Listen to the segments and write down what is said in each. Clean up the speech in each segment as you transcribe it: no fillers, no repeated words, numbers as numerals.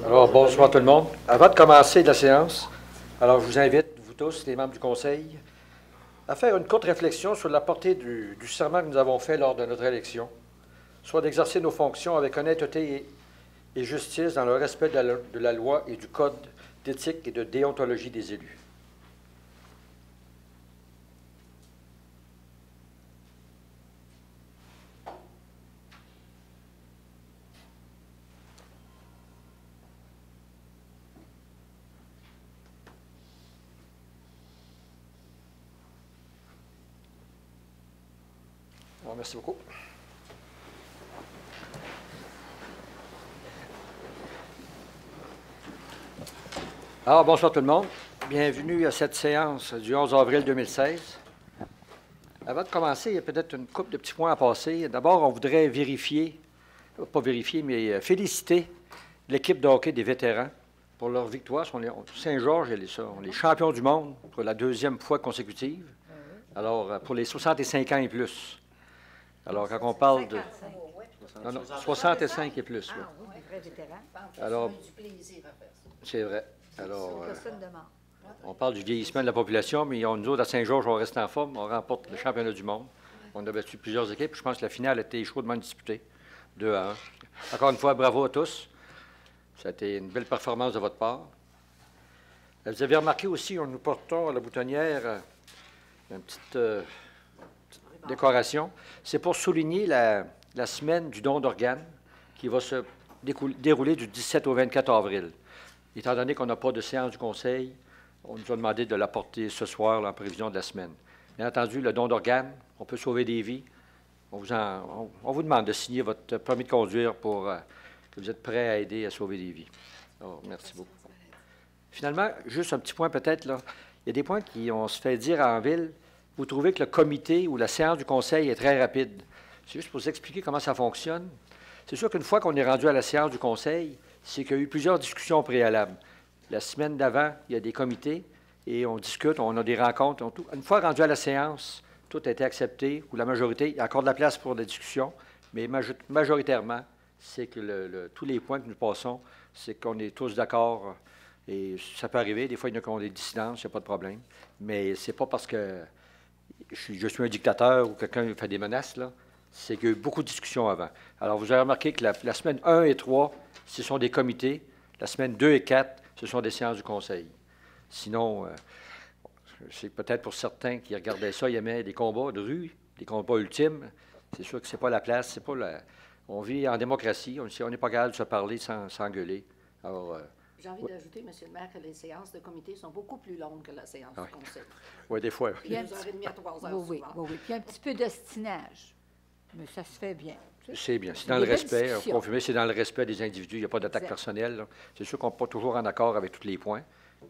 Alors, bonsoir tout le monde. Avant de commencer la séance, alors je vous invite, vous tous, les membres du Conseil, à faire une courte réflexion sur la portée du serment que nous avons fait lors de notre élection, soit d'exercer nos fonctions avec honnêteté et justice dans le respect de la loi et du code d'éthique et de déontologie des élus. Bon, merci beaucoup. Alors, bonsoir tout le monde. Bienvenue à cette séance du 11 avril 2016. Avant de commencer, il y a peut-être une couple de petits points à passer. D'abord, on voudrait vérifier, pas vérifier, mais féliciter l'équipe de hockey des vétérans pour leur victoire. Saint-Georges, on est les champions du monde pour la deuxième fois consécutive. Alors, pour les 65 ans et plus. Alors, quand on parle de... Non, non, 65 et plus, oui. Ah oui, des vrais vétérans. Alors, c'est vrai. Alors, on parle du vieillissement de la population, mais nous autres, à Saint-Georges, on reste en forme. On remporte le championnat du monde. On a battu plusieurs équipes. Je pense que la finale a été chaudement disputée, 2-1. Encore une fois, bravo à tous. Ça a été une belle performance de votre part. Vous avez remarqué aussi, nous portons à la boutonnière une petite décoration. C'est pour souligner la semaine du don d'organes qui va se dérouler du 17 au 24 avril. Étant donné qu'on n'a pas de séance du Conseil, on nous a demandé de l'apporter ce soir là, en prévision de la semaine. Bien entendu, le don d'organes, on peut sauver des vies. On vous demande de signer votre permis de conduire pour que vous êtes prêt à aider à sauver des vies. Alors, merci beaucoup. Finalement, juste un petit point peut-être, là. Il y a des points on se fait dire en ville. Vous trouvez que le comité ou la séance du Conseil est très rapide. C'est juste pour vous expliquer comment ça fonctionne. C'est sûr qu'une fois qu'on est rendu à la séance du Conseil, c'est qu'il y a eu plusieurs discussions préalables. La semaine d'avant, il y a des comités et on discute, on a des rencontres. Une fois rendu à la séance, tout a été accepté, ou la majorité. Il y a encore de la place pour des discussions, mais majoritairement, c'est que tous les points que nous passons, c'est qu'on est tous d'accord. Et ça peut arriver. Des fois, il y en a qui ont des dissidences, il n'y a pas de problème. Mais c'est pas parce que je suis un dictateur ou quelqu'un fait des menaces, là. C'est qu'il y a eu beaucoup de discussions avant. Alors, vous avez remarqué que la semaine 1 et 3, ce sont des comités. La semaine 2 et 4, ce sont des séances du Conseil. Sinon, c'est peut-être pour certains qui regardaient ça, ils aimaient des combats de rue, des combats ultimes. C'est sûr que ce n'est pas la place, c'est pas on vit en démocratie, on n'est pas capable de se parler sans s'engueuler. Alors... J'ai envie d'ajouter, M. le maire, que les séances de comité sont beaucoup plus longues que la séance du Conseil. Oui, des fois. Puis 2h30 à 3h oui, puis un petit peu d'ostinage. Mais ça se fait bien. C'est bien. C'est dans le respect. Confirmé, c'est dans le respect des individus. Il n'y a pas d'attaque personnelle. C'est sûr qu'on n'est pas toujours en accord avec tous les points,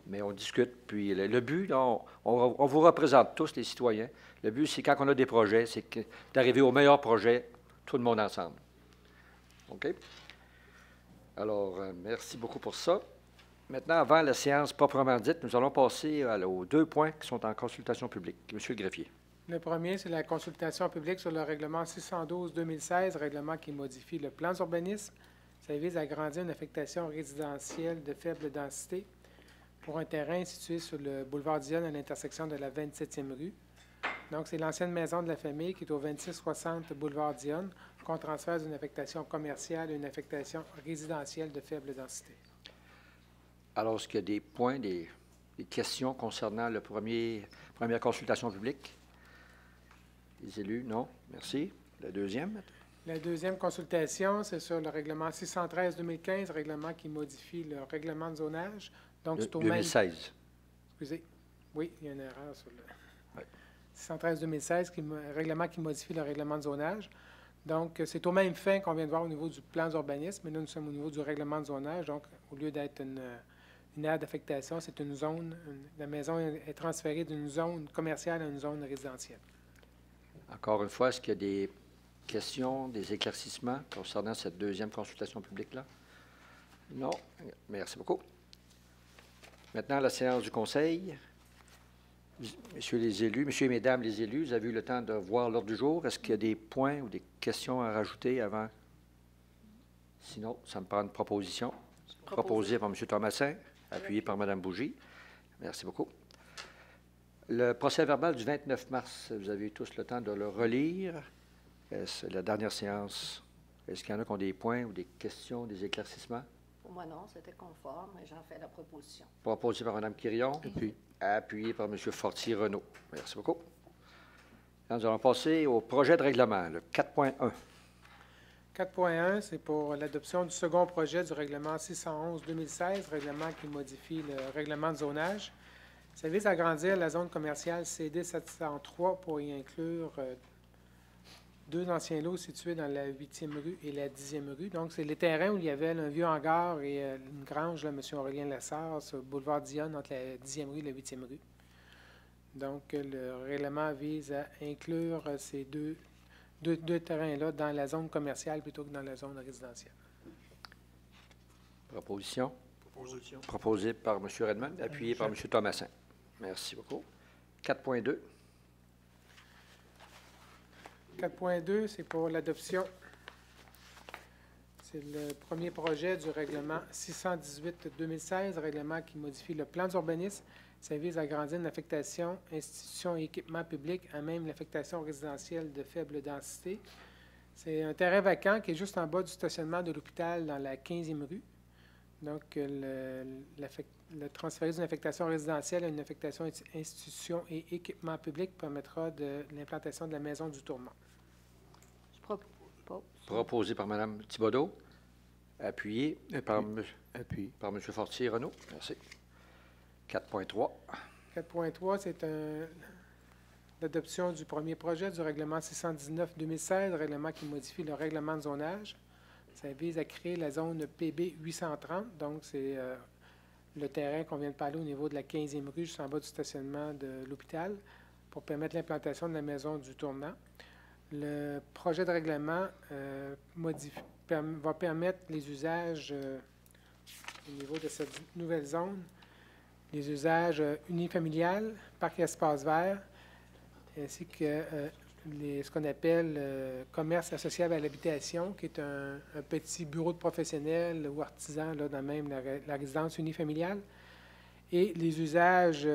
mais on discute. Puis le but, là, on vous représente tous, les citoyens. Le but, c'est quand on a des projets, c'est d'arriver au meilleur projet, tout le monde ensemble. OK? Alors, merci beaucoup pour ça. Maintenant, avant la séance proprement dite, nous allons passer aux 2 points qui sont en consultation publique. Monsieur le greffier. Le premier, c'est la consultation publique sur le règlement 612-2016, règlement qui modifie le plan d'urbanisme. Ça vise à agrandir une affectation résidentielle de faible densité pour un terrain situé sur le boulevard Dionne à l'intersection de la 27e rue. Donc, c'est l'ancienne maison de la famille qui est au 2660 boulevard Dionne, qu'on transfère d'une affectation commerciale à une affectation résidentielle de faible densité. Alors, est-ce qu'il y a des points, des questions concernant la première consultation publique? Les élus, non? Merci. La deuxième? La deuxième consultation, c'est sur le règlement 613-2015, règlement qui modifie le règlement de zonage. Donc, c'est au 2016. Même... Excusez. Oui, il y a une erreur sur le... Oui. 613-2016, règlement qui modifie le règlement de zonage. Donc, c'est au même fin qu'on vient de voir au niveau du plan d'urbanisme, mais là, nous sommes au niveau du règlement de zonage. Donc, au lieu d'être Une aire d'affectation, c'est une zone, la maison est transférée d'une zone commerciale à une zone résidentielle. Encore une fois, est-ce qu'il y a des questions, des éclaircissements concernant cette deuxième consultation publique-là? Non. Merci beaucoup. Maintenant, la séance du Conseil. Messieurs les élus, messieurs et mesdames les élus, vous avez eu le temps de voir l'ordre du jour. Est-ce qu'il y a des points ou des questions à rajouter avant? Sinon, ça me prend une proposition. Proposée par M. Thomasin, appuyée par Mme Bougie. Merci beaucoup. Le procès-verbal du 29 mars, vous avez eu tous le temps de le relire. La dernière séance, est-ce qu'il y en a qui ont des points ou des questions, des éclaircissements? Pour moi, non, c'était conforme et j'en fais la proposition. Proposé par Mme Quirion, appuyé par M. Fortier-Renault. Merci beaucoup. Nous allons passer au projet de règlement, le 4.1. 4.1, c'est pour l'adoption du second projet du règlement 611-2016, règlement qui modifie le règlement de zonage. Ça vise à agrandir la zone commerciale CD 703 pour y inclure deux anciens lots situés dans la 8e rue et la 10e rue. Donc, c'est les terrains où il y avait un vieux hangar et une grange, là, M. Aurélien Lessard, sur le boulevard Dionne, entre la 10e rue et la 8e rue. Donc, le règlement vise à inclure ces deux terrains-là dans la zone commerciale plutôt que dans la zone résidentielle. Proposition. Proposée par M. Redmond, appuyée par M. Thomasin. Merci beaucoup. 4.2. 4.2, c'est pour l'adoption. C'est le premier projet du règlement 618-2016, règlement qui modifie le plan d'urbanisme. Ça vise à agrandir une affectation institutions et équipements publics à même l'affectation résidentielle de faible densité. C'est un terrain vacant qui est juste en bas du stationnement de l'hôpital dans la 15e rue. Donc, le transfert d'une affectation résidentielle à une affectation institutions et équipements publics permettra de l'implantation de la maison du tourment. Proposé par Mme Thibodeau, appuyé par M. Fortier-Renault. Merci. 4.3. 4.3, c'est l'adoption du premier projet du règlement 619-2016, règlement qui modifie le règlement de zonage. Ça vise à créer la zone PB 830, donc c'est le terrain qu'on vient de parler au niveau de la 15e rue, juste en bas du stationnement de l'hôpital, pour permettre l'implantation de la maison du tournant. Le projet de règlement va permettre les usages au niveau de cette nouvelle zone, les usages unifamiliales, parc et espace vert, ainsi que ce qu'on appelle commerce associable à l'habitation, qui est un petit bureau de professionnels ou artisans là, dans même la résidence unifamiliale. Et les usages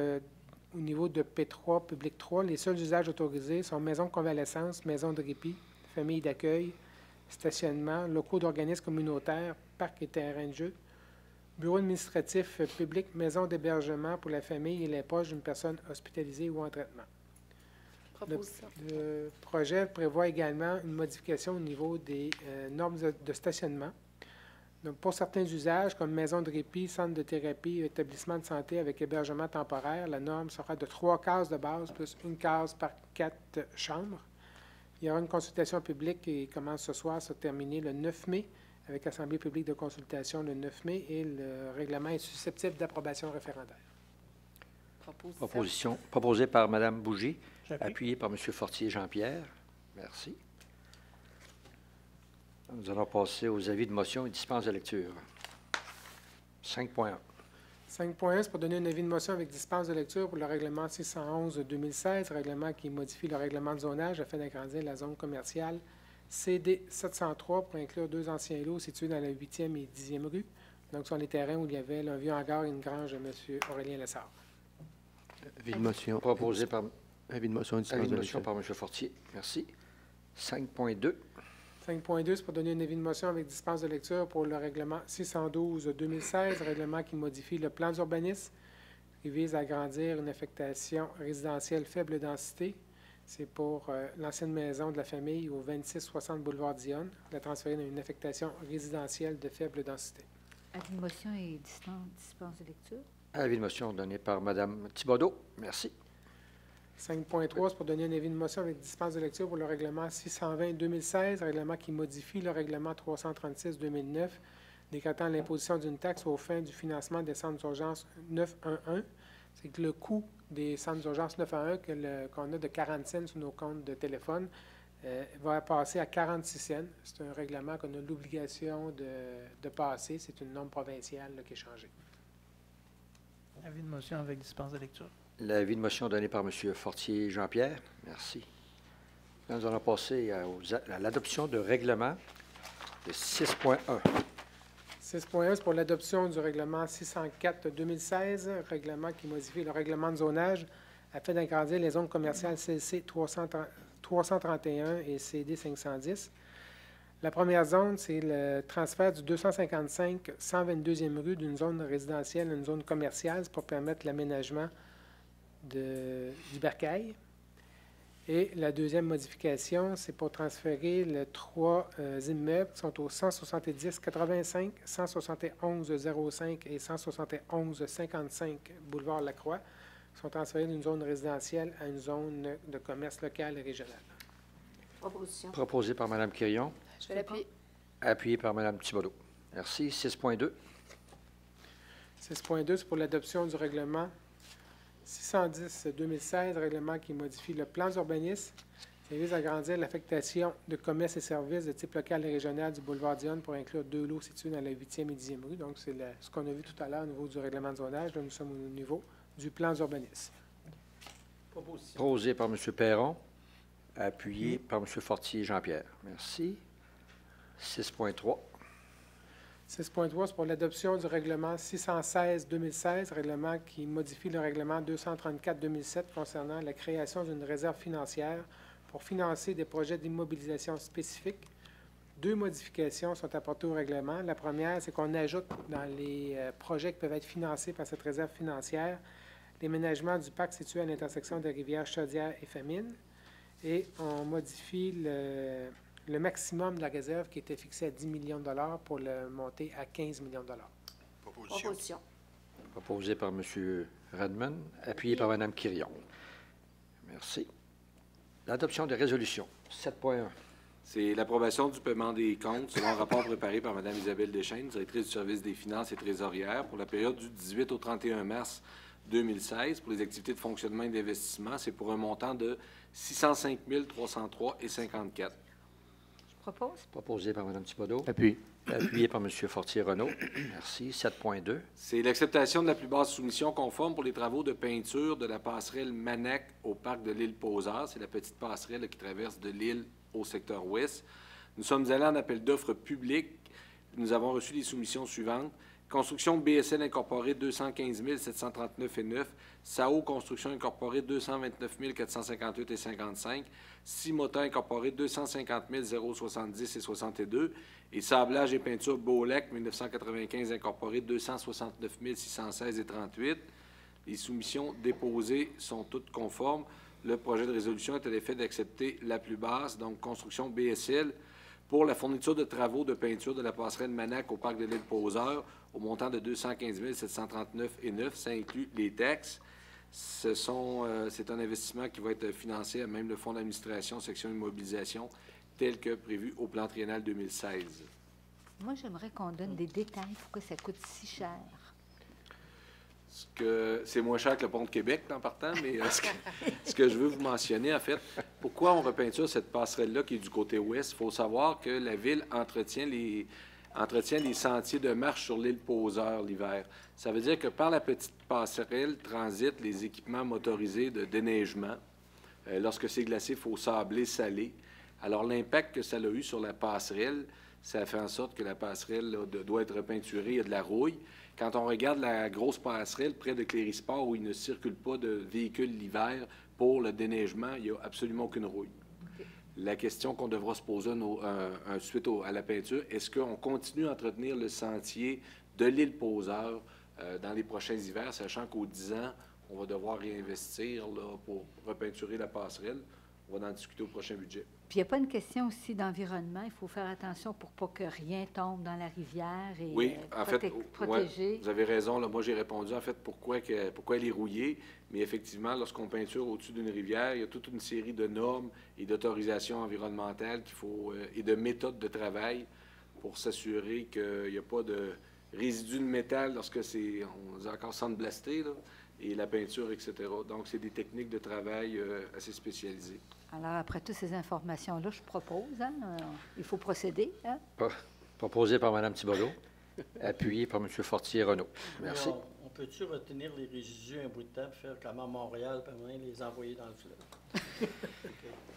au niveau de P3, public 3, les seuls usages autorisés sont maison de convalescence, maison de répit, famille d'accueil, stationnement, locaux d'organismes communautaires, parcs et terrains de jeu, bureau administratif public, maison d'hébergement pour la famille et les proches d'une personne hospitalisée ou en traitement. Le projet prévoit également une modification au niveau des normes de stationnement. Donc, pour certains usages, comme maison de répit, centre de thérapie, établissement de santé avec hébergement temporaire, la norme sera de 3 cases de base plus une case par 4 chambres. Il y aura une consultation publique qui commence ce soir, se terminer le 9 mai, avec assemblée publique de consultation le 9 mai, et le règlement est susceptible d'approbation référendaire. Proposition proposée par Mme Bougie, appuyée par M. Fortier Jean-Pierre. Merci. Nous allons passer aux avis de motion et dispense de lecture. 5.1. 5.1, c'est pour donner un avis de motion avec dispense de lecture pour le règlement 611-2016, règlement qui modifie le règlement de zonage afin d'agrandir la zone commerciale CD 703 pour inclure deux anciens lots situés dans la 8e et 10e rue. Donc, ce sont les terrains où il y avait un vieux hangar et une grange de M. Aurélien Lessard. Avis de motion. Proposé par... Avis de motion. Avis de motion par M. Fortier. Merci. 5.2. 5.2, c'est pour donner un avis de motion avec dispense de lecture pour le règlement 612-2016, règlement qui modifie le plan d'urbanisme, qui vise à agrandir une affectation résidentielle faible densité. C'est pour l'ancienne maison de la famille au 2660 boulevard Dionne, la transférer dans une affectation résidentielle de faible densité. Avis de motion et dispense de lecture. Avis de motion donné par Mme Thibodeau. Merci. 5.3, c'est pour donner un avis de motion avec dispense de lecture pour le règlement 620-2016, règlement qui modifie le règlement 336-2009, décrétant l'imposition d'une taxe aux fins du financement des centres d'urgence 911. C'est que le coût des centres d'urgence 911 qu'on a de 40 cents sur nos comptes de téléphone va passer à 46 cents. C'est un règlement qu'on a l'obligation de passer. C'est une norme provinciale là, qui est changée. Avis de motion avec dispense de lecture. L'avis de motion donné par M. Fortier Jean-Pierre. Merci. Là, nous allons passer à l'adoption de règlement de 6.1. 6.1, c'est pour l'adoption du règlement 604-2016, règlement qui modifie le règlement de zonage afin d'agrandir les zones commerciales CLC 331 et CD 510. La première zone, c'est le transfert du 255 122e rue d'une zone résidentielle à une zone commerciale pour permettre l'aménagement du bercail. Et la deuxième modification, c'est pour transférer les trois immeubles qui sont au 170-85, 171-05 et 171-55 boulevard Lacroix, qui sont transférés d'une zone résidentielle à une zone de commerce local et régional. Proposition. Proposé par Mme Quirion. Je vais l'appuyer. Appuyé par Mme Thibodeau. Merci. 6.2. 6.2, c'est pour l'adoption du règlement 610-2016, règlement qui modifie le plan d'urbanisme. Ça vise à agrandir l'affectation de commerces et services de type local et régional du boulevard Dionne pour inclure deux lots situés dans la 8e et 10e rue. Donc, c'est ce qu'on a vu tout à l'heure au niveau du règlement de zonage. Là, nous sommes au niveau du plan d'urbanisme. Proposé par M. Perron. Appuyé par M. Fortier Jean-Pierre. Merci. 6.3. 6.3, c'est pour l'adoption du règlement 616-2016, règlement qui modifie le règlement 234-2007 concernant la création d'une réserve financière pour financer des projets d'immobilisation spécifiques. Deux modifications sont apportées au règlement. La première, c'est qu'on ajoute dans les projets qui peuvent être financés par cette réserve financière l'aménagement du parc situé à l'intersection des rivières Chaudière et Famine. Et on modifie le maximum de la réserve qui était fixé à 10 millions de dollars pour le monter à 15 millions de dollars. Proposition. Proposé par M. Redmond. Appuyé par Mme Quirion. Merci. L'adoption des résolutions. 7.1. C'est l'approbation du paiement des comptes selon un rapport préparé par Mme Isabelle Deschênes, directrice du service des finances et trésorière, pour la période du 18 au 31 mars 2016 pour les activités de fonctionnement et d'investissement. C'est pour un montant de 605 303,54. Je propose. Proposé par Mme Thibodeau. Appui. Appuyé par M. Fortier-Renaud. Merci. 7.2. C'est l'acceptation de la plus basse soumission conforme pour les travaux de peinture de la passerelle Manac au parc de l'île Posard. C'est la petite passerelle qui traverse de l'île au secteur ouest. Nous sommes allés en appel d'offres public. Nous avons reçu les soumissions suivantes. Construction BSL Incorporée, 215 739,9. SAO Construction Incorporée, 229 458,55. Cimota Incorporée, 250 070,62. Et Sablage et Peinture Beaulac, 1995 Incorporée, 269 616,38. Les soumissions déposées sont toutes conformes. Le projet de résolution est à l'effet d'accepter la plus basse, donc construction BSL, pour la fourniture de travaux de peinture de la passerelle Manac au parc de l'île Poseur, au montant de 215 739,9. Ça inclut les taxes. C'est un investissement qui va être financé à même le Fonds d'administration, section immobilisation, tel que prévu au plan triennal 2016. Moi, j'aimerais qu'on donne des détails pourquoi ça coûte si cher. C'est moins cher que le pont de Québec, en partant, mais ce que je veux vous mentionner, en fait, pourquoi on repeinture cette passerelle-là qui est du côté ouest? Il faut savoir que la Ville entretient les sentiers de marche sur l'île Poseur l'hiver. Ça veut dire que par la petite passerelle transitent les équipements motorisés de déneigement. Lorsque c'est glacé, il faut sabler, saler. Alors, l'impact que ça a eu sur la passerelle, ça a fait en sorte que la passerelle là, doit être repeinturée. Il y a de la rouille. Quand on regarde la grosse passerelle près de Clérisport, où il ne circule pas de véhicules l'hiver pour le déneigement, il n'y a absolument aucune rouille. La question qu'on devra se poser suite à la peinture, est-ce qu'on continue à entretenir le sentier de l'île Poseur dans les prochains hivers, sachant qu'aux 10 ans, on va devoir réinvestir là, pour repeinturer la passerelle. On va en discuter au prochain budget. Puis il n'y a pas une question aussi d'environnement. Il faut faire attention pour pas que rien tombe dans la rivière et oui, en fait, protéger. Ouais, vous avez raison. Là, moi, j'ai répondu, en fait, pourquoi elle est rouillée. Mais effectivement, lorsqu'on peinture au-dessus d'une rivière, il y a toute une série de normes et d'autorisations environnementales qu'il faut et de méthodes de travail pour s'assurer qu'il n'y a pas de résidus de métal lorsque on est encore sandblasté, là, et la peinture, etc. Donc, c'est des techniques de travail assez spécialisées. Alors, après toutes ces informations-là, je propose, il faut procéder. Hein? Proposé par Mme Thibodeau, appuyé par M. Fortier-Renaud. Merci. On peut-tu retenir les résidus un bout de temps, faire comme à Montréal, puis les envoyer dans le fleuve?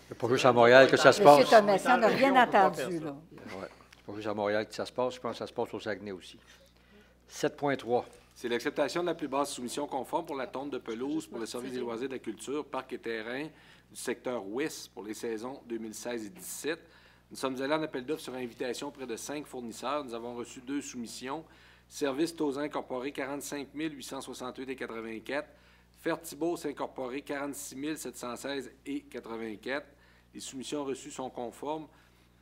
C'est pas juste à Montréal que ça se passe. M. Thomasin n'a rien entendu, là. Ouais. C'est pas juste à Montréal que ça se passe. Je pense que ça se passe au Saguenay aussi. 7.3. C'est l'acceptation de la plus basse soumission conforme pour la tonte de pelouse pour le service des loisirs et de la culture, parcs et terrains du secteur ouest pour les saisons 2016 et 2017. Nous sommes allés en appel d'offres sur invitation auprès de 5 fournisseurs. Nous avons reçu 2 soumissions. Service Tausin Incorporé, 45 868,84 $. Fertibos Incorporé, 46 716,84 $. Les soumissions reçues sont conformes.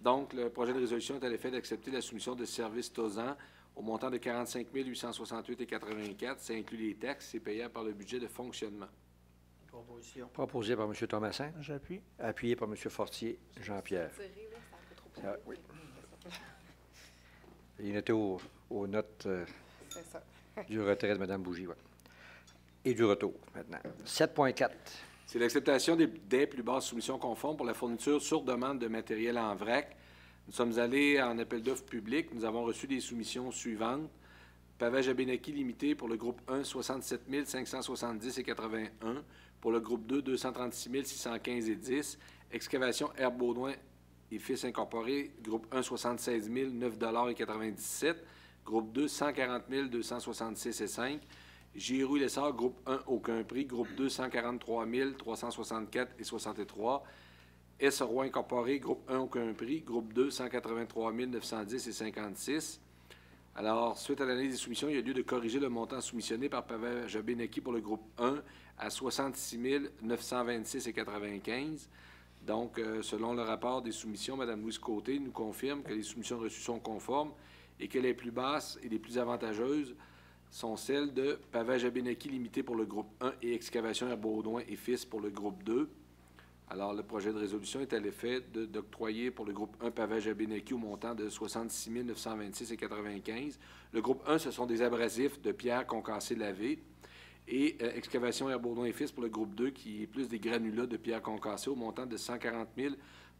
Donc, le projet de résolution est à l'effet d'accepter la soumission de Service Tausin au montant de 45 868,84 $. Ça inclut les taxes. C'est payable par le budget de fonctionnement. Proposition. Proposé par M. Thomasin, J'appuie. appuyé par M. Fortier Jean-Pierre. Oui. Il était aux notes du retrait de Mme Bougie. Ouais. Et du retour, maintenant. 7.4. C'est l'acceptation des plus basses soumissions conformes pour la fourniture sur demande de matériel en vrac. Nous sommes allés en appel d'offres public. Nous avons reçu des soumissions suivantes. Pavage Abénaki limité pour le groupe 1, 67 570,81 $. Pour le groupe 2, 236 615,10 $. Excavation Herbe Baudouin et Fils Incorporé, groupe 1, 76 009,97 $. Groupe 2, 140 266,5 $. Giroux Lessard, groupe 1, aucun prix. Groupe 2, 143 364,63 $. S. Roy Incorporé, groupe 1, aucun prix. Groupe 2, 183 910,56 $. Alors, suite à l'analyse des soumissions, il y a lieu de corriger le montant soumissionné par Pavage Abénaki pour le groupe 1 à 66 926,95 $. Donc, selon le rapport des soumissions, Mme Louise Côté nous confirme que les soumissions reçues sont conformes et que les plus basses et les plus avantageuses sont celles de Pavage Abénaki limité pour le groupe 1 et Excavation Herbe Baudouin et Fils pour le groupe 2. Alors, le projet de résolution est à l'effet d'octroyer pour le groupe 1 Pavage Abénaki au montant de 66 926,95 $. Le groupe 1, ce sont des abrasifs de pierre concassée lavée. Et Excavation Herbe Baudouin et Fils pour le groupe 2, qui est plus des granulats de pierre concassée au montant de 140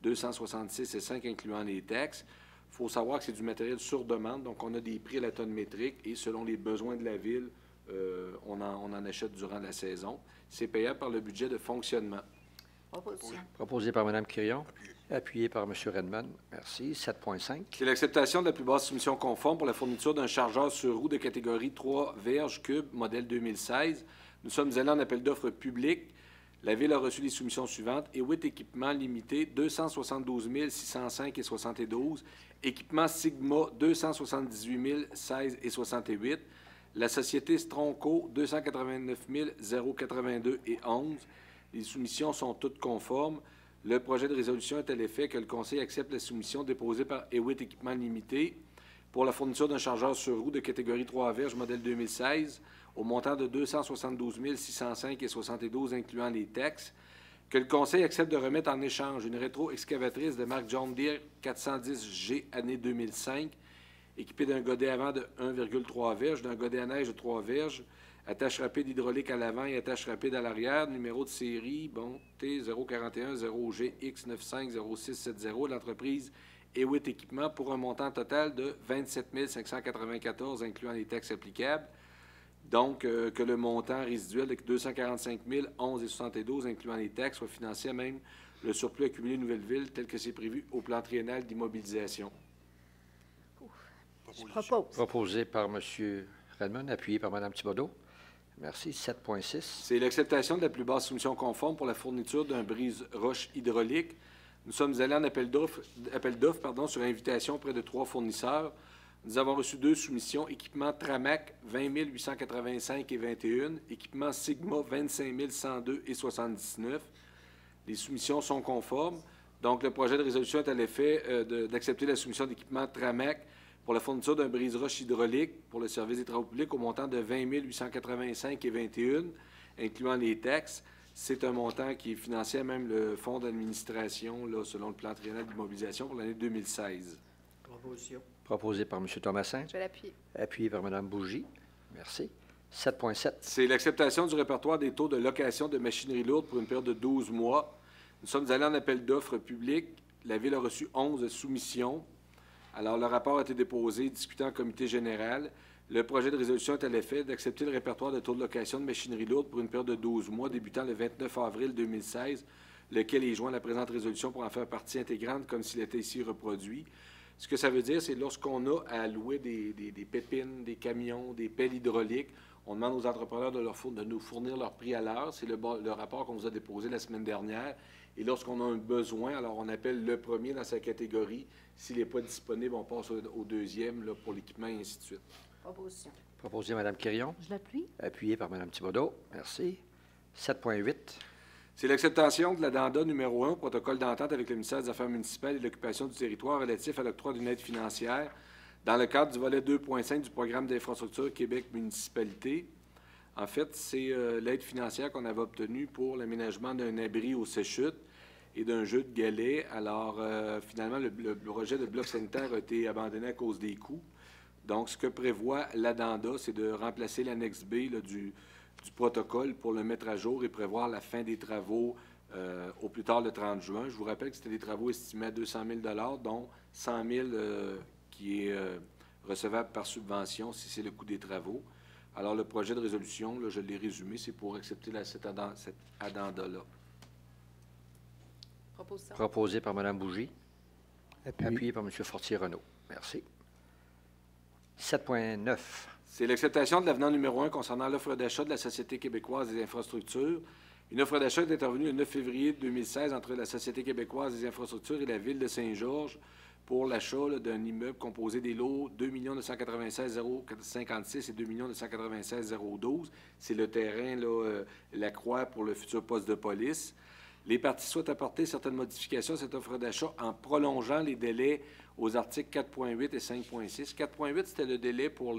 266,5 $, incluant les taxes. Il faut savoir que c'est du matériel sur demande, donc on a des prix à la tonne métrique et selon les besoins de la ville, on en achète durant la saison. C'est payable par le budget de fonctionnement. Proposition. Proposé par Mme Quirion, appuyé par M. Redmond. Merci. 7.5. C'est l'acceptation de la plus basse soumission conforme pour la fourniture d'un chargeur sur roue de catégorie 3 verges cubes, modèle 2016. Nous sommes allés en appel d'offres public. La Ville a reçu les soumissions suivantes. EWIT équipement limité, 272 605,72 $. Équipement Sigma, 278 016,68 $. La société Stronco, 289 082,11 $. Les soumissions sont toutes conformes. Le projet de résolution est à l'effet que le Conseil accepte la soumission déposée par EWIT Équipement Limité pour la fourniture d'un chargeur sur roue de catégorie 3 verges, modèle 2016, au montant de 272 605,72 $, incluant les taxes. Que le Conseil accepte de remettre en échange une rétro-excavatrice de marque John Deere 410G année 2005, équipée d'un godet avant de 1,3 verges, d'un godet à neige de 3 verges, attache rapide hydraulique à l'avant et attache rapide à l'arrière. Numéro de série, T041-0GX950670. L'entreprise EWIT Équipement pour un montant total de 27 594, incluant les taxes applicables. Donc, que le montant résiduel de 245 011,72, incluant les taxes, soit financé à même le surplus accumulé Nouvelle-Ville tel que c'est prévu au plan triennal d'immobilisation. Je propose. Proposé par M. Redmond, appuyé par Mme Thibodeau. Merci. 7.6. C'est l'acceptation de la plus basse soumission conforme pour la fourniture d'un brise-roche hydraulique. Nous sommes allés en appel d'offres sur invitation auprès de 3 fournisseurs. Nous avons reçu 2 soumissions. Équipement Tramac, 20 885,21 $. Équipement Sigma, 25 102,79 $. Les soumissions sont conformes. Donc, le projet de résolution est à l'effet d'accepter la soumission d'équipement Tramac pour la fourniture d'un brise-roche hydraulique pour le service des travaux publics au montant de 20 885,21 $, incluant les taxes. C'est un montant qui est financé à même le fonds d'administration, selon le plan triennal d'immobilisation pour l'année 2016. Proposition. Proposé par M. Thomasin, Je vais l'appuyer. appuyé par Mme Bougie. Merci. 7.7. C'est l'acceptation du répertoire des taux de location de machinerie lourde pour une période de 12 mois. Nous sommes allés en appel d'offres public. La Ville a reçu 11 soumissions. Alors, le rapport a été déposé, discuté en comité général. Le projet de résolution est à l'effet d'accepter le répertoire de taux de location de machinerie lourde pour une période de 12 mois, débutant le 29 avril 2016, lequel est joint à la présente résolution pour en faire partie intégrante, comme s'il était ici reproduit. Ce que ça veut dire, c'est lorsqu'on a à louer des pépines, des camions, des pelles hydrauliques, on demande aux entrepreneurs de nous fournir leur prix à l'heure. C'est le rapport qu'on vous a déposé la semaine dernière. Et lorsqu'on a un besoin, alors on appelle le premier dans sa catégorie. S'il n'est pas disponible, on passe au deuxième là, pour l'équipement et ainsi de suite. Proposition. Proposé par Mme Quirion, Je l'appuie. appuyé par Mme Thibodeau. Merci. 7.8. C'est l'acceptation de l'addenda numéro 1, protocole d'entente avec le ministère des Affaires municipales et de l'occupation du territoire relatif à l'octroi d'une aide financière dans le cadre du volet 2.5 du programme d'infrastructure Québec Municipalité. En fait, c'est l'aide financière qu'on avait obtenue pour l'aménagement d'un abri aux Séchutes et d'un jeu de galets. Alors, finalement, le projet de bloc sanitaire a été abandonné à cause des coûts. Donc, ce que prévoit l'addenda, c'est de remplacer l'annexe B là, du protocole pour le mettre à jour et prévoir la fin des travaux au plus tard le 30 juin. Je vous rappelle que c'était des travaux estimés à 200 000 dont 100 000 qui est recevable par subvention si c'est le coût des travaux. Alors, le projet de résolution, là, je l'ai résumé, c'est pour accepter cet addenda-là. Proposition. Proposé par Mme Bougie, Appuyé. appuyé par M. Fortier-Renaud. Merci. 7.9. C'est l'acceptation de l'avenant numéro 1 concernant l'offre d'achat de la Société québécoise des infrastructures. Une offre d'achat est intervenue le 9 février 2016 entre la Société québécoise des infrastructures et la Ville de Saint-Georges pour l'achat d'un immeuble composé des lots 2 996 056 et 2 996 012. C'est le terrain, là, la croix pour le futur poste de police. Les parties souhaitent apporter certaines modifications à cette offre d'achat en prolongeant les délais aux articles 4.8 et 5.6. 4.8, c'était le délai pour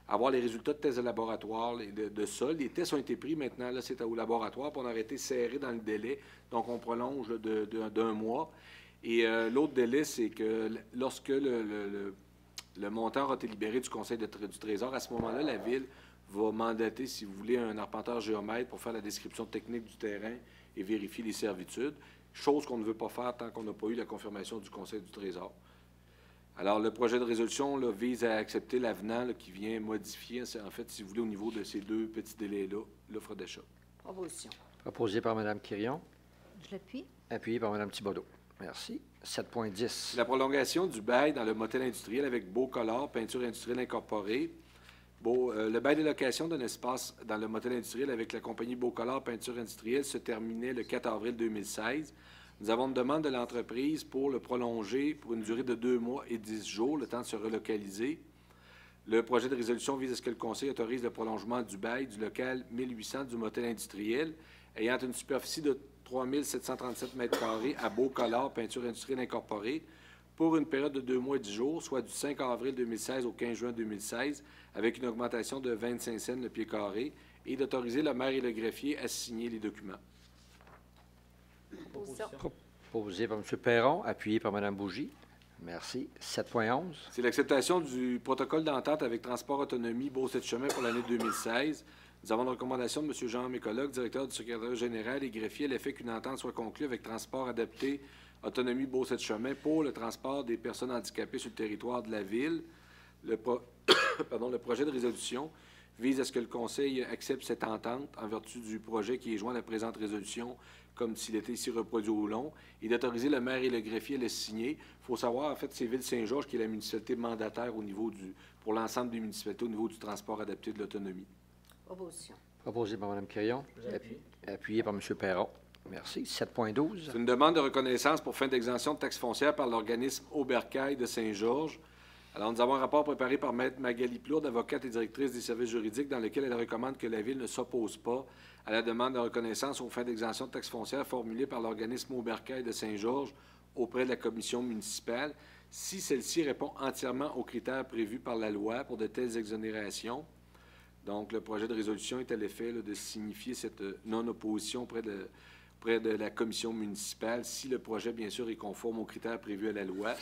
avoir les résultats de tests de laboratoire de sol. Les tests ont été pris maintenant, là, c'est au laboratoire, puis on a été serré dans le délai. Donc, on prolonge d'un mois. Et l'autre délai, c'est que lorsque le montant aura été libéré du Conseil du Trésor, à ce moment-là, la Ville va mandater, si vous voulez, un arpenteur géomètre pour faire la description technique du terrain et vérifier les servitudes, chose qu'on ne veut pas faire tant qu'on n'a pas eu la confirmation du Conseil du Trésor. Alors, le projet de résolution là, vise à accepter l'avenant qui vient modifier, en fait, si vous voulez, au niveau de ces deux petits délais-là, l'offre d'achat. Proposition. Proposé par Mme Quirion, Je l'appuie. appuyé par Mme Thibodeau. Merci. 7.10. La prolongation du bail dans le motel industriel avec Beaucolor, peinture industrielle incorporée. Le bail de location d'un espace dans le motel industriel avec la compagnie Beaucolor Peinture industrielle se terminait le 4 avril 2016. Nous avons une demande de l'entreprise pour le prolonger pour une durée de 2 mois et 10 jours, le temps de se relocaliser. Le projet de résolution vise à ce que le Conseil autorise le prolongement du bail du local 1800 du motel industriel ayant une superficie de 3 737 m² à Beaucolor Peinture industrielle incorporée pour une période de 2 mois et 10 jours, soit du 5 avril 2016 au 15 juin 2016, avec une augmentation de 25 cents le pied carré, et d'autoriser le maire et le greffier à signer les documents. Proposition. Proposé par M. Perron, appuyé par Mme Bougie. Merci. 7.11. C'est l'acceptation du protocole d'entente avec Transport Autonomie Beauce-Chemin pour l'année 2016. Nous avons une recommandation de M. Jean Mécologue, directeur du secrétariat général et greffier, à l'effet qu'une entente soit conclue avec Transport Adapté Autonomie Beauce-Chemin pour le transport des personnes handicapées sur le territoire de la Ville. Le projet de résolution vise à ce que le Conseil accepte cette entente en vertu du projet qui est joint à la présente résolution, comme s'il était ici reproduit au long, et d'autoriser le maire et le greffier à le signer. Il faut savoir, en fait, c'est Ville-Saint-Georges qui est la municipalité mandataire pour l'ensemble des municipalités au niveau du transport adapté de l'autonomie. Proposition. Proposé par Mme Quirion, appuyé par M. Perron. Merci. 7.12. C'est une demande de reconnaissance pour fin d'exemption de taxes foncières par l'organisme Aubercaille de Saint-Georges. Alors, nous avons un rapport préparé par Mme Magali Plourde, avocate et directrice des services juridiques, dans lequel elle recommande que la Ville ne s'oppose pas à la demande de reconnaissance aux fins d'exemption de taxes foncières formulée par l'organisme Aubercaille de Saint-Georges auprès de la commission municipale, si celle-ci répond entièrement aux critères prévus par la loi pour de telles exonérations. Donc, le projet de résolution est à l'effet de signifier cette non-opposition auprès de la commission municipale si le projet, bien sûr, est conforme aux critères prévus à la loi.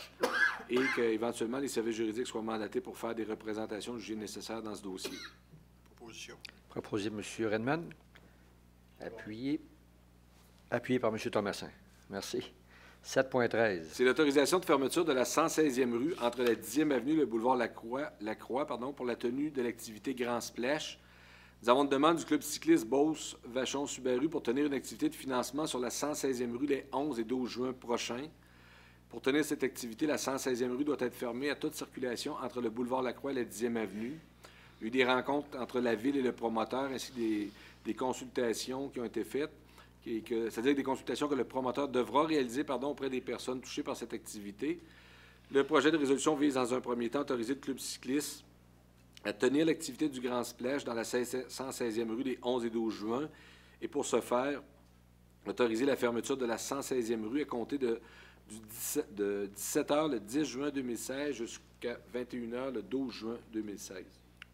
et qu'éventuellement les services juridiques soient mandatés pour faire des représentations jugées nécessaires dans ce dossier. Proposition. Proposé M. Redmond. Appuyé par M. Thomasin. Merci. 7.13. C'est l'autorisation de fermeture de la 116e rue entre la 10e avenue et le boulevard Lacroix pour la tenue de l'activité Grand Splash. Nous avons une demande du club cycliste Beauce-Vachon-Subaru pour tenir une activité de financement sur la 116e rue les 11 et 12 juin prochains. Pour tenir cette activité, la 116e rue doit être fermée à toute circulation entre le boulevard Lacroix et la 10e avenue. Il y a eu des rencontres entre la ville et le promoteur, ainsi que des consultations qui ont été faites. C'est-à-dire des consultations que le promoteur devra réaliser auprès des personnes touchées par cette activité. Le projet de résolution vise, dans un premier temps, à autoriser le club cycliste à tenir l'activité du Grand Splash dans la 116e rue les 11 et 12 juin, et pour ce faire, autoriser la fermeture de la 116e rue à compter de 17h le 10 juin 2016 jusqu'à 21h le 12 juin 2016.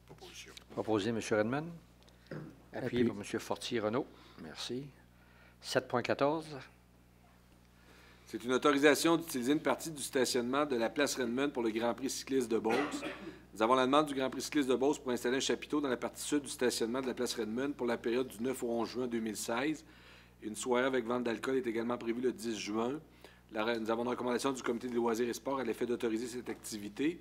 Proposition. Proposé M. Redmond. Appuyé Appui. par M. Fortier-Renaud. Merci. 7.14. C'est une autorisation d'utiliser une partie du stationnement de la place Redmond pour le Grand Prix cycliste de Beauce. Nous avons la demande du Grand Prix cycliste de Beauce pour installer un chapiteau dans la partie sud du stationnement de la place Redmond pour la période du 9 au 11 juin 2016. Une soirée avec vente d'alcool est également prévue le 10 juin. Nous avons une recommandation du Comité des loisirs et sports à l'effet d'autoriser cette activité.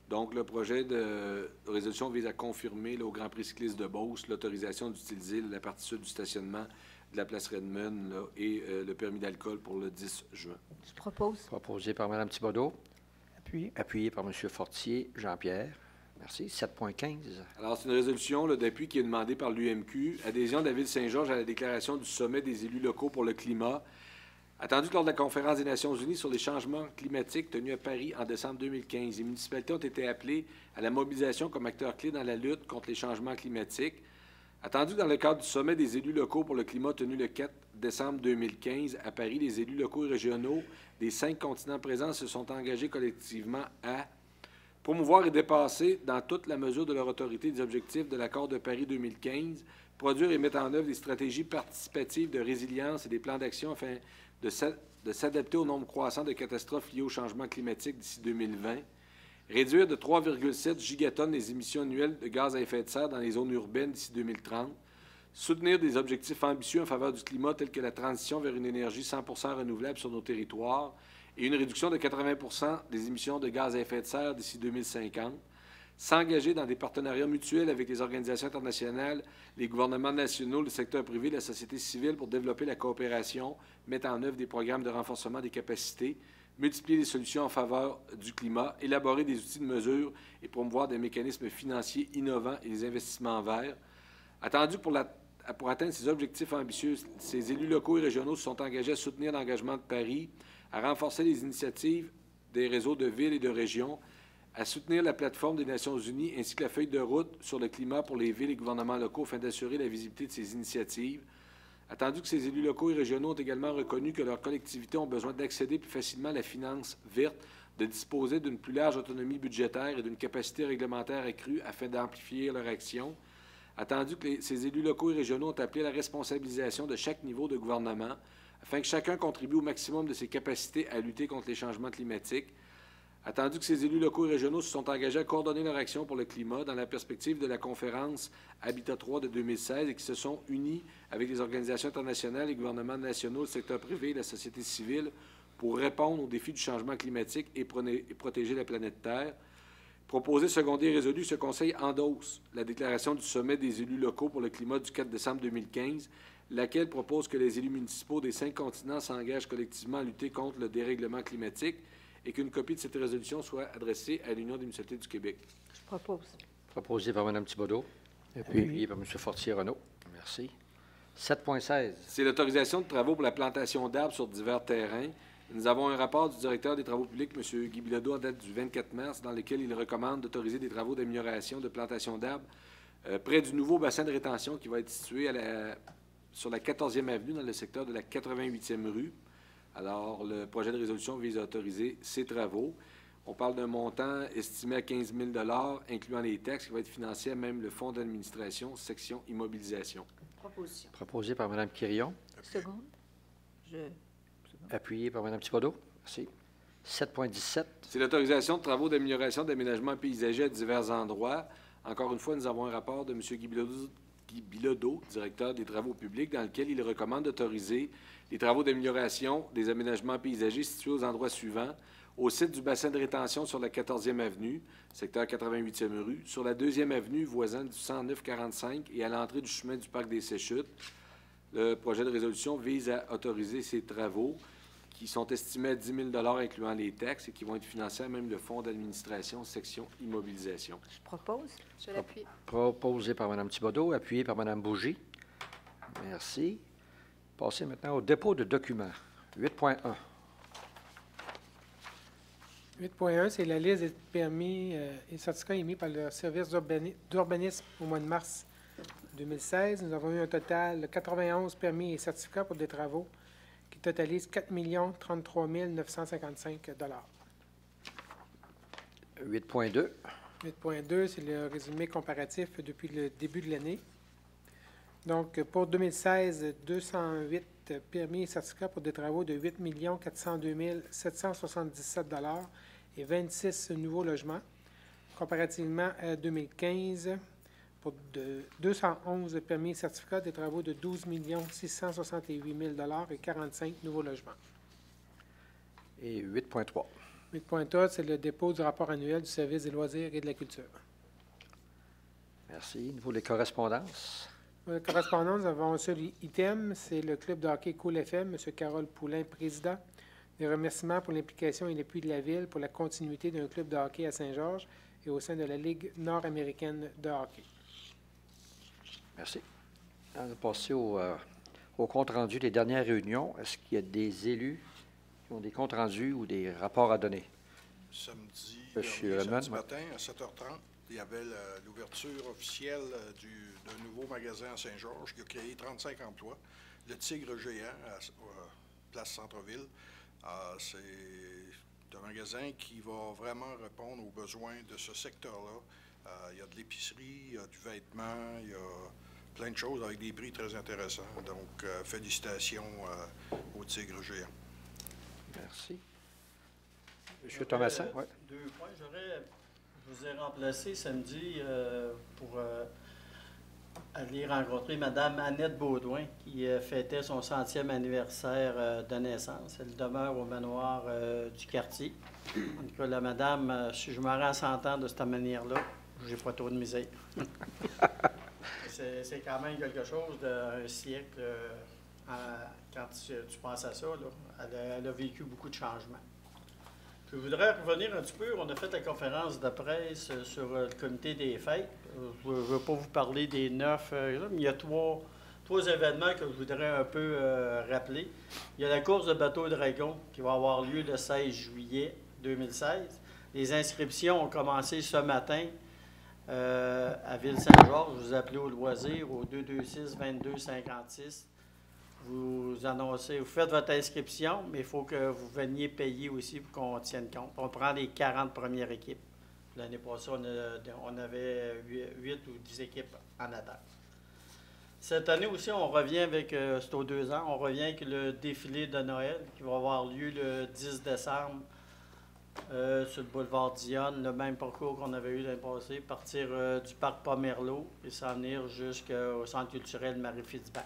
Donc, le projet de résolution vise à confirmer au Grand Prix cycliste de Beauce l'autorisation d'utiliser la partie sud du stationnement de la place Redmond et le permis d'alcool pour le 10 juin. Je propose. Proposé par Mme Thibodeau. Appuyé. Appuyé par M. Fortier. Jean-Pierre. Merci. 7.15. Alors, c'est une résolution d'appui qui est demandée par l'UMQ. Adhésion de la Ville-Saint-Georges à la déclaration du sommet des élus locaux pour le climat. Attendu que lors de la conférence des Nations unies sur les changements climatiques tenue à Paris en décembre 2015, les municipalités ont été appelées à la mobilisation comme acteurs clés dans la lutte contre les changements climatiques. Attendu que dans le cadre du sommet des élus locaux pour le climat tenu le 4 décembre 2015 à Paris, les élus locaux et régionaux des 5 continents présents se sont engagés collectivement à promouvoir et dépasser, dans toute la mesure de leur autorité, des objectifs de l'accord de Paris 2015, produire et mettre en œuvre des stratégies participatives de résilience et des plans d'action afin de s'adapter au nombre croissant de catastrophes liées au changement climatique d'ici 2020, réduire de 3,7 gigatonnes les émissions annuelles de gaz à effet de serre dans les zones urbaines d'ici 2030, soutenir des objectifs ambitieux en faveur du climat tels que la transition vers une énergie 100% renouvelable sur nos territoires et une réduction de 80% des émissions de gaz à effet de serre d'ici 2050, s'engager dans des partenariats mutuels avec les organisations internationales, les gouvernements nationaux, le secteur privé, la société civile pour développer la coopération, mettre en œuvre des programmes de renforcement des capacités, multiplier les solutions en faveur du climat, élaborer des outils de mesure et promouvoir des mécanismes financiers innovants et des investissements verts. Attendu que pour atteindre ces objectifs ambitieux, ces élus locaux et régionaux se sont engagés à soutenir l'engagement de Paris, à renforcer les initiatives des réseaux de villes et de régions, à soutenir la plateforme des Nations unies ainsi que la feuille de route sur le climat pour les villes et gouvernements locaux afin d'assurer la visibilité de ces initiatives. Attendu que ces élus locaux et régionaux ont également reconnu que leurs collectivités ont besoin d'accéder plus facilement à la finance verte, de disposer d'une plus large autonomie budgétaire et d'une capacité réglementaire accrue afin d'amplifier leur action. Attendu que ces élus locaux et régionaux ont appelé à la responsabilisation de chaque niveau de gouvernement afin que chacun contribue au maximum de ses capacités à lutter contre les changements climatiques. Attendu que ces élus locaux et régionaux se sont engagés à coordonner leur action pour le climat dans la perspective de la conférence Habitat 3 de 2016 et qui se sont unis avec les organisations internationales, les gouvernements nationaux, le secteur privé et la société civile pour répondre aux défis du changement climatique et protéger la planète Terre. Proposé, secondé et résolu, ce Conseil endosse la déclaration du sommet des élus locaux pour le climat du 4 décembre 2015, laquelle propose que les élus municipaux des 5 continents s'engagent collectivement à lutter contre le dérèglement climatique et qu'une copie de cette résolution soit adressée à l'Union des municipalités du Québec. Je propose. Proposé par Mme Thibodeau. Appuyé par M. Fortier-Renaud. Merci. 7.16. C'est l'autorisation de travaux pour la plantation d'arbres sur divers terrains. Nous avons un rapport du directeur des travaux publics, M. Guy Bilodeau, en date du 24 mars, dans lequel il recommande d'autoriser des travaux d'amélioration de plantation d'arbres près du nouveau bassin de rétention qui va être situé sur la 14e avenue, dans le secteur de la 88e rue. Alors, le projet de résolution vise à autoriser ces travaux. On parle d'un montant estimé à 15 000 incluant les taxes, qui va être financé à même le fonds d'administration, section immobilisation. Proposition. Proposé par Mme Quirion. Seconde. Appuyé par Mme Thibodeau. Merci. 7.17. C'est l'autorisation de travaux d'amélioration d'aménagement paysager à divers endroits. Encore une fois, nous avons un rapport de M. Guy Bilodeau, directeur des travaux publics, dans lequel il recommande d'autoriser les travaux d'amélioration des aménagements paysagers situés aux endroits suivants: au site du bassin de rétention sur la 14e avenue, secteur 88e rue, sur la 2e avenue voisin du 109-45 et à l'entrée du chemin du parc des Séchutes. Le projet de résolution vise à autoriser ces travaux qui sont estimés à 10 000 incluant les taxes et qui vont être financés à même le fonds d'administration section immobilisation. Je propose. Je l'appuie. Proposé par Mme Thibodeau, appuyé par Mme Bougie. Merci. Passez maintenant au dépôt de documents. 8.1. 8.1, c'est la liste des permis et certificats émis par le service d'urbanisme au mois de mars 2016. Nous avons eu un total de 91 permis et certificats pour des travaux qui totalisent 4 033 955 $. 8.2. 8.2, c'est le résumé comparatif depuis le début de l'année. Donc, pour 2016, 208 permis et certificats pour des travaux de 8 402 777 $ et 26 nouveaux logements, comparativement à 2015, pour 211 permis et certificats des travaux de 12 668 000 $ et 45 nouveaux logements. Et 8.3. 8.3, c'est le dépôt du rapport annuel du service des loisirs et de la culture. Merci. Niveau des correspondances. Pour la correspondance, nous avons un seul item, c'est le club de hockey Cool FM, M. Carole Poulain, président. Des remerciements pour l'implication et l'appui de la Ville pour la continuité d'un club de hockey à Saint-Georges et au sein de la Ligue nord-américaine de hockey. Merci. On va passer au compte-rendu des dernières réunions. Est-ce qu'il y a des élus qui ont des comptes rendus ou des rapports à donner? Samedi Redmond, matin, à 7h30, il y avait l'ouverture officielle d'un nouveau magasin à Saint-Georges qui a créé 35 emplois. Le Tigre Géant, à Place Centre-Ville. C'est un magasin qui va vraiment répondre aux besoins de ce secteur-là. Il y a de l'épicerie, il y a du vêtement, il y a plein de choses avec des prix très intéressants. Donc, félicitations au Tigre Géant. Merci. M. Thomasin, oui. 2 points. Je vous ai remplacé samedi pour aller rencontrer Mme Annette Baudouin, qui fêtait son 100e anniversaire de naissance. Elle demeure au manoir du quartier. En tout cas, la madame, si je me rends à 100 ans de cette manière-là, j'ai pas trop de misère. C'est quand même quelque chose d'un siècle. Quand tu penses à ça, là, elle a vécu beaucoup de changements. Je voudrais revenir un petit peu. On a fait la conférence de presse sur le comité des fêtes. Je ne veux pas vous parler des 9, mais il y a trois événements que je voudrais un peu rappeler. Il y a la course de bateau Dragon qui va avoir lieu le 16 juillet 2016. Les inscriptions ont commencé ce matin à Ville-Saint-Georges. Vous appelez au loisir au 226-2256. Vous annoncez, vous faites votre inscription, mais il faut que vous veniez payer aussi pour qu'on tienne compte. On prend les 40 premières équipes. L'année passée, on avait 8 ou 10 équipes en attente. Cette année aussi, on revient avec, c'est aux 2 ans, on revient avec le défilé de Noël qui va avoir lieu le 10 décembre sur le boulevard Dionne, le même parcours qu'on avait eu l'année passée, partir du parc Pomerleau et s'en venir jusqu'au centre culturel Marie-Fitzbach.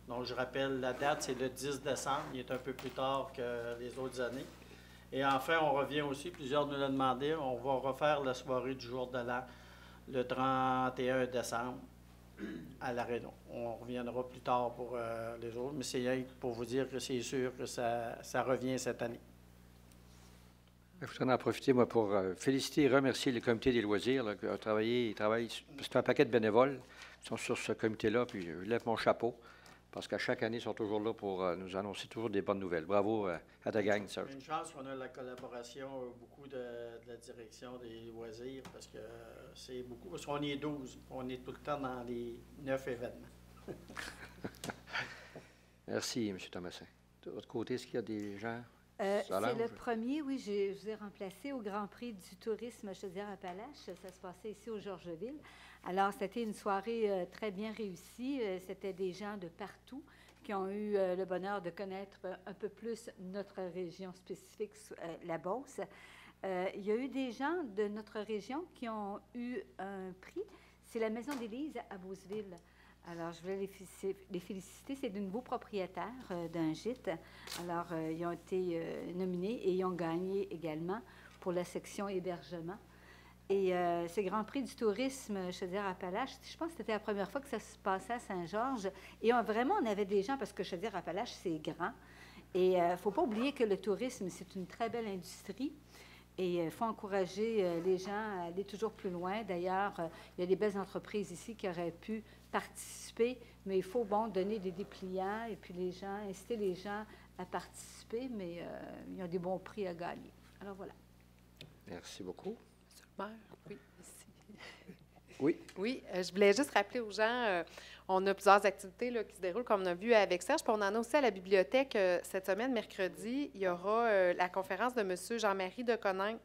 Donc, je rappelle, la date, c'est le 10 décembre. Il est un peu plus tard que les autres années. Et enfin, on revient aussi, plusieurs nous l'ont demandé, on va refaire la soirée du jour de l'an, le 31 décembre, à l'Aréna. On reviendra plus tard pour les autres, mais c'est pour vous dire que c'est sûr que ça revient cette année. Je voudrais en profiter, moi, pour féliciter et remercier le comité des loisirs là, qui a travaillé. C'est un paquet de bénévoles qui sont sur ce comité-là, puis je lève mon chapeau. Parce qu'à chaque année, ils sont toujours là pour nous annoncer toujours des bonnes nouvelles. Bravo à ta gang, Serge. Une chance qu'on a la collaboration beaucoup de la direction des loisirs, parce que c'est beaucoup. Parce qu'on est 12. On est tout le temps dans les 9 événements. Merci, M. Thomasin. De votre côté, est-ce qu'il y a des gens? C'est le premier, oui, je vous ai remplacé au Grand Prix du tourisme Chaudière-Appalaches. Ça se passait ici au Georgeville. Alors, c'était une soirée très bien réussie. C'était des gens de partout qui ont eu le bonheur de connaître un peu plus notre région spécifique, la Beauce. Il y a eu des gens de notre région qui ont eu un prix. C'est la Maison d'Élise à Beauceville. Alors, je voulais les féliciter. C'est de nouveaux propriétaires d'un gîte. Alors, ils ont été nominés et ils ont gagné également pour la section hébergement. Et ce Grand Prix du tourisme Chaudière-Appalaches, je pense que c'était la première fois que ça se passait à Saint-Georges. Et vraiment, on avait des gens, parce que Chaudière-Appalaches, c'est grand. Et il ne faut pas oublier que le tourisme, c'est une très belle industrie. Et il faut encourager les gens à aller toujours plus loin. D'ailleurs, il y a des belles entreprises ici qui auraient pu participer, mais il faut, donner des dépliants et puis inciter les gens à participer, mais il y a des bons prix à gagner. Alors, voilà. Merci beaucoup. Oui, merci. Oui. Oui, je voulais juste rappeler aux gens, on a plusieurs activités là, qui se déroulent, comme on a vu avec Serge, puis on en a aussi à la bibliothèque cette semaine, mercredi. Il y aura la conférence de M. Jean-Marie Deconinck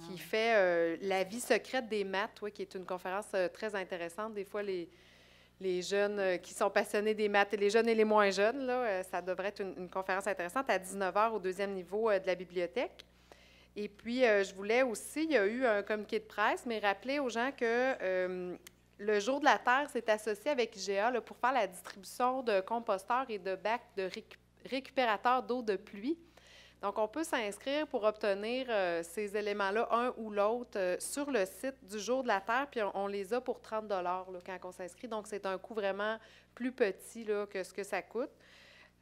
qui fait La vie secrète des maths, qui est une conférence très intéressante. Des fois, les jeunes qui sont passionnés des maths, et les jeunes et les moins jeunes, là, ça devrait être une conférence intéressante à 19h au 2e niveau de la bibliothèque. Et puis, je voulais aussi, il y a eu un communiqué de presse, mais rappeler aux gens que le Jour de la Terre s'est associé avec IGA là, pour faire la distribution de composteurs et de bacs de récupérateurs d'eau de pluie. Donc, on peut s'inscrire pour obtenir ces éléments-là, un ou l'autre, sur le site du Jour de la Terre, puis on les a pour 30 là, quand on s'inscrit. Donc, c'est un coût vraiment plus petit là, que ce que ça coûte.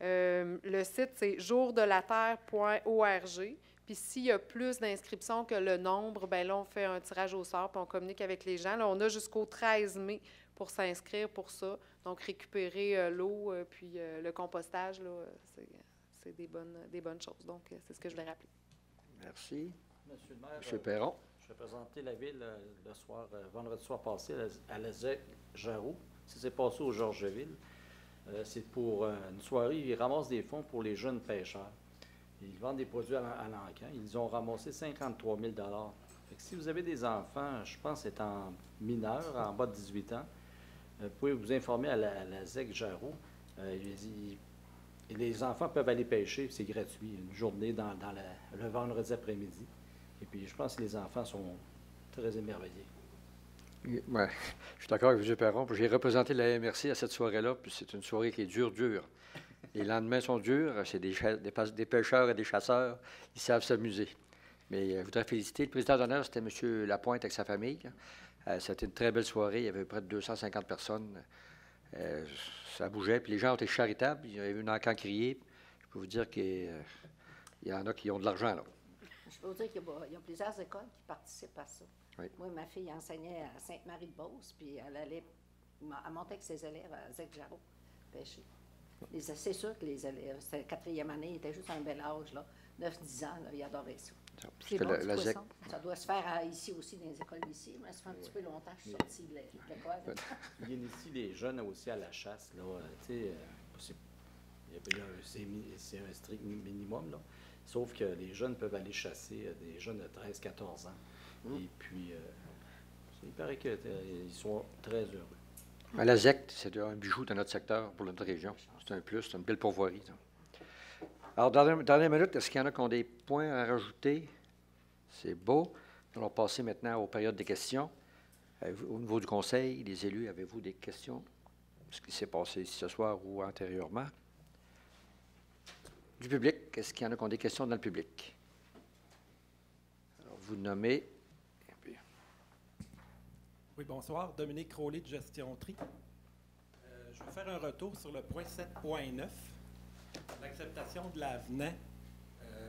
Le site, c'est jourdelaterre.org. Puis s'il y a plus d'inscriptions que le nombre, bien là, on fait un tirage au sort, puis on communique avec les gens. Là, on a jusqu'au 13 mai pour s'inscrire pour ça. Donc, récupérer l'eau, puis le compostage, là, c'est des bonnes choses. Donc, c'est ce que je voulais rappeler. Merci. Monsieur le maire, Monsieur Perron. je vais présenter la ville le soir, vendredi soir passé, à la ZEC-Jarreau. Ça s'est passé au Georgeville. C'est pour une soirée, ils ramassent des fonds pour les jeunes pêcheurs. Ils vendent des produits à l'encan. Ils ont ramassé 53 000 fait que si vous avez des enfants, je pense étant mineurs, en bas de 18 ans, vous pouvez vous informer à la ZEC-Jarreau. Les enfants peuvent aller pêcher, c'est gratuit, une journée le vendredi après-midi. Et puis, je pense que les enfants sont très émerveillés. Ouais, je suis d'accord avec M. Perron. J'ai représenté la MRC à cette soirée-là, puis c'est une soirée qui est dure. Les lendemains sont durs. C'est des pêcheurs et des chasseurs. Ils savent s'amuser. Mais je voudrais féliciter. Le président d'honneur, c'était M. Lapointe avec sa famille. C'était une très belle soirée. Il y avait près de 250 personnes. Ça bougeait. Puis les gens ont été charitables. Il y avait une encan criée. Je peux vous dire qu'il y en a qui ont de l'argent, là. Je peux vous dire qu'il y a plusieurs écoles qui participent à ça. Oui. Moi, ma fille enseignait à Sainte-Marie-de-Beauce, puis elle montait avec ses élèves à ZEC-Jarreau pêcher. C'est sûr que les élèves, c'était la 4e année, ils étaient juste à un bel âge, là, 9-10 ans, là, ils adoraient ça. C'est bon, du poisson. Ça doit se faire ici aussi, dans les écoles d'ici, mais ça fait un petit peu longtemps que je suis sortie de l'école. Ils initient les jeunes aussi à la chasse. Là, c'est un strict minimum, là. Sauf que les jeunes peuvent aller chasser, des jeunes de 13-14 ans. Et puis, il paraît qu'ils sont très heureux. À la ZEC, c'est un bijou de notre secteur pour notre région. C'est un plus, c'est une belle pourvoirie. Ça. Alors, dans la dernière minute, est-ce qu'il y en a qui ont des points à rajouter? C'est beau. Nous allons passer maintenant aux périodes des questions. Au niveau du conseil, les élus, avez-vous des questions? Ce qui s'est passé ici ce soir ou antérieurement? Du public, est-ce qu'il y en a qui ont des questions dans le public? Alors, vous nommez. Oui, bonsoir. Dominique Crowley de Gestion Tri. Je vais faire un retour sur le point 7.9, l'acceptation de l'avenant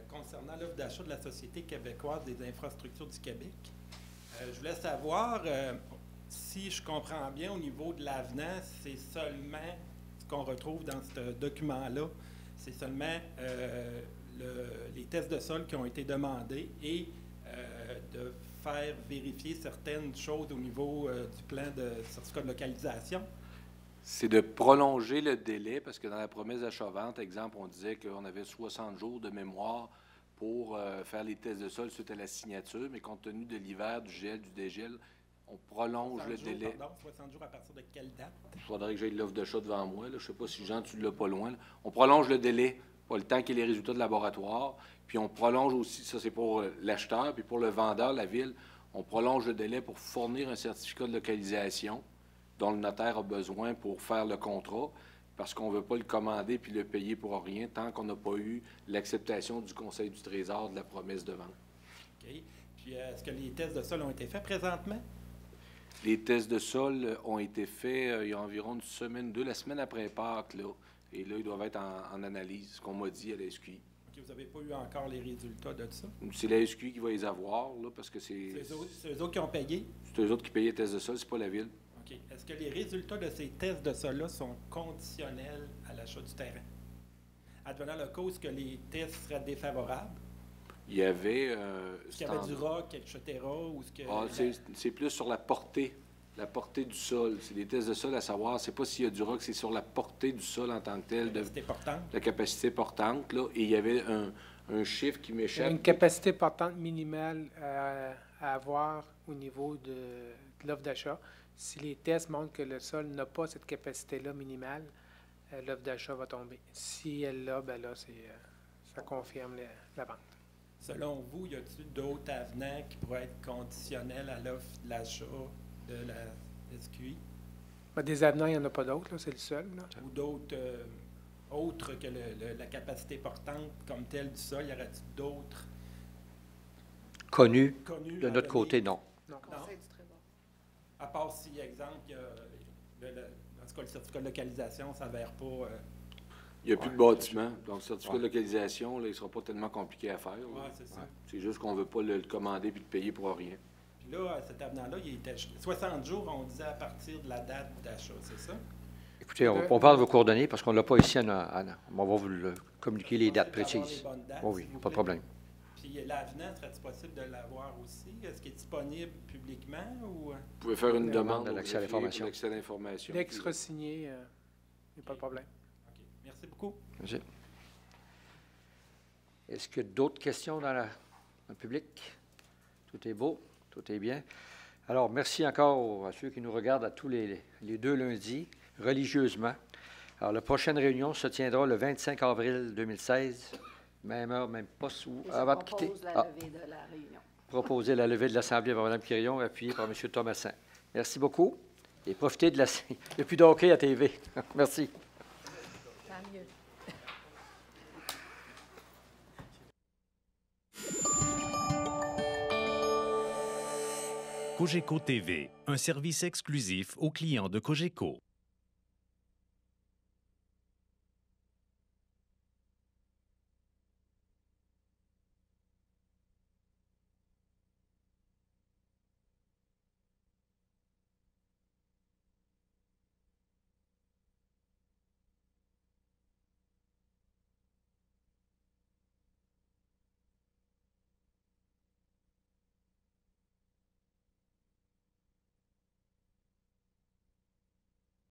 concernant l'offre d'achat de la Société québécoise des infrastructures du Québec. Je voulais savoir si je comprends bien au niveau de l'avenant, c'est seulement ce qu'on retrouve dans ce document-là, c'est seulement les tests de sol qui ont été demandés et de faire vérifier certaines choses au niveau du plan de certificat de localisation. C'est de prolonger le délai, parce que dans la promesse d'achat-vente, exemple, on disait qu'on avait 60 jours de mémoire pour faire les tests de sol suite à la signature, mais compte tenu de l'hiver, du gel, du dégel, On prolonge le 60 jours, délai. pardon, 60 jours à partir de quelle date? Il faudrait que j'aie l'offre d'achat devant moi. Là. Je ne sais pas si, Jean, tu ne l'as pas loin. Là. On prolonge le délai, pas le temps qu'il y ait les résultats de laboratoire. Puis on prolonge aussi, ça c'est pour l'acheteur, puis pour le vendeur, la ville, on prolonge le délai pour fournir un certificat de localisation dont le notaire a besoin pour faire le contrat, parce qu'on ne veut pas le commander puis le payer pour rien tant qu'on n'a pas eu l'acceptation du Conseil du Trésor de la promesse de vente. OK. Puis est-ce que les tests de sol ont été faits présentement? Les tests de sol ont été faits il y a environ une semaine, deux, la semaine après Pâques, là. Et là, ils doivent être en analyse, ce qu'on m'a dit à la SQI. OK, vous n'avez pas eu encore les résultats de ça? C'est la SQI qui va les avoir, là, parce que C'est eux autres qui ont payé? C'est eux autres qui payent les tests de sol, c'est pas la ville. OK. Est-ce que les résultats de ces tests de sol-là sont conditionnels à l'achat du terrain? Advenant le cause que les tests seraient défavorables? Il y avait... Est-ce qu'il y avait du roc, etc., ou ce que... Ah, c'est plus sur la portée du sol. C'est des tests de sol à savoir, c'est pas s'il y a du roc, c'est sur la portée du sol en tant que tel. La capacité portante, là. Et il y avait un chiffre qui Il y a m'échappe. une capacité portante minimale à avoir au niveau de l'offre d'achat. Si les tests montrent que le sol n'a pas cette capacité-là minimale, l'offre d'achat va tomber. Si elle l'a, ben là, ça confirme la vente. Selon vous, y a-t-il d'autres avenants qui pourraient être conditionnels à l'offre de l'achat de la SQI? Ben, des avenants, il n'y en a pas d'autres, là, c'est le seul. Là. Ou d'autres, autres que la capacité portante comme telle du sol, y aurait-il d'autres? Connus, Connus de à notre donner? côté, non. Non. Conseil du Trésor. À part si, exemple, il y a en tout cas, le certificat de localisation ne s'avère pas... Il n'y a plus de bâtiment. Donc, le certificat de localisation, là, il ne sera pas tellement compliqué à faire. Oui, c'est ça. C'est juste qu'on ne veut pas le commander puis le payer pour rien. Puis là, cet avenant-là, il était 60 jours, on disait à partir de la date d'achat, c'est ça? Écoutez, on parle de vos coordonnées parce qu'on ne l'a pas ici. On va vous le communiquer les dates Avoir les précises. bonnes dates, Oui, s'il vous pas de plaît. problème. Puis l'avenant, serait-il possible de l'avoir aussi? Est-ce qu'il est disponible publiquement ou... Vous pouvez faire une demande de l'accès à au greffier l'information. pour l'accès à l'information. L'extra signé, il n'y a pas de problème. OK. Merci beaucoup. Merci. Est-ce qu'il y a d'autres questions dans le public? Tout est beau, tout est bien. Alors, merci encore à ceux qui nous regardent à tous les 2 lundis, religieusement. Alors, la prochaine réunion se tiendra le 25 avril 2016, même heure, même poste. Avant de quitter, La levée de la réunion. proposer la levée de l'Assemblée par Mme Quirion, appuyée par M. Thomasin. Merci beaucoup et profitez de il n'y a plus de hockey à TV. Merci. Tant mieux. Cogeco TV, un service exclusif aux clients de Cogeco.